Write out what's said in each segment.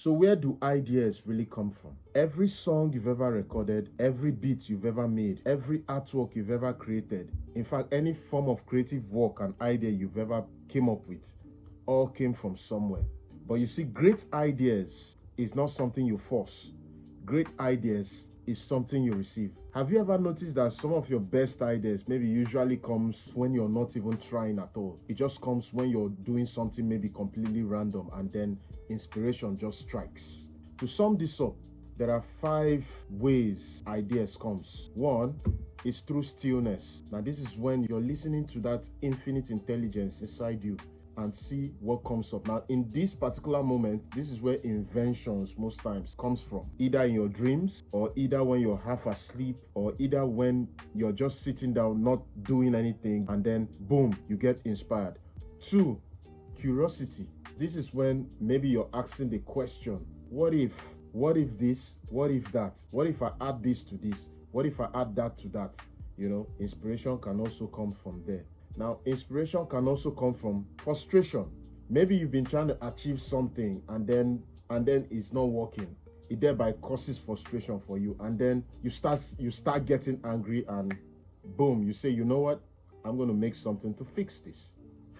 So where do ideas really come from? Every song you've ever recorded, every beat you've ever made, every artwork you've ever created, in fact, any form of creative work and idea you've ever came up with, all came from somewhere. But you see, great ideas is not something you force. Great ideas is something you receive. Have you ever noticed that some of your best ideas maybe usually comes when you're not even trying at all? It just comes when you're doing something maybe completely random and then inspiration just strikes. To sum this up, there are 5 ways ideas comes. 1 is through stillness. Now this is when you're listening to that infinite intelligence inside you and see what comes up. Now in this particular moment, this is where inventions most times comes from, either in your dreams or either when you're half asleep or either when you're just sitting down not doing anything and then boom, you get inspired. 2, curiosity. This is when maybe you're asking the question, what if this, what if that, what if I add this to this, what if I add that to that? Inspiration can also come from there. Now, inspiration can also come from frustration. Maybe you've been trying to achieve something and then it's not working. It thereby causes frustration for you, and then you start getting angry, and boom, you say, you know what? I'm going to make something to fix this.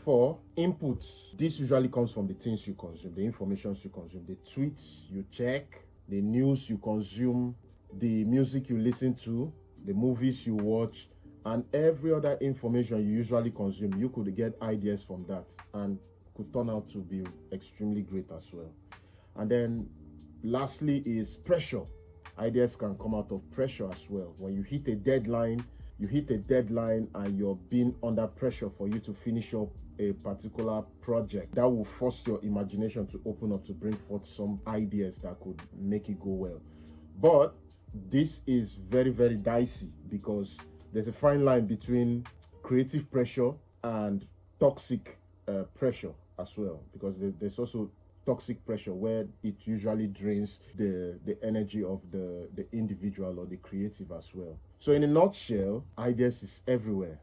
4, inputs. This usually comes from the things you consume, the information you consume, the tweets you check, the news you consume, the music you listen to, the movies you watch, and every other information you usually consume. You could get ideas from that and could turn out to be extremely great as well. And then lastly is pressure. Ideas can come out of pressure as well. When you hit a deadline and you're being under pressure for you to finish up a particular project, that will force your imagination to open up to bring forth some ideas that could make it go well. But this is very, very dicey because there's a fine line between creative pressure and toxic pressure as well, because there's also toxic pressure where it usually drains the energy of the individual or the creative as well. So in a nutshell, ideas is everywhere.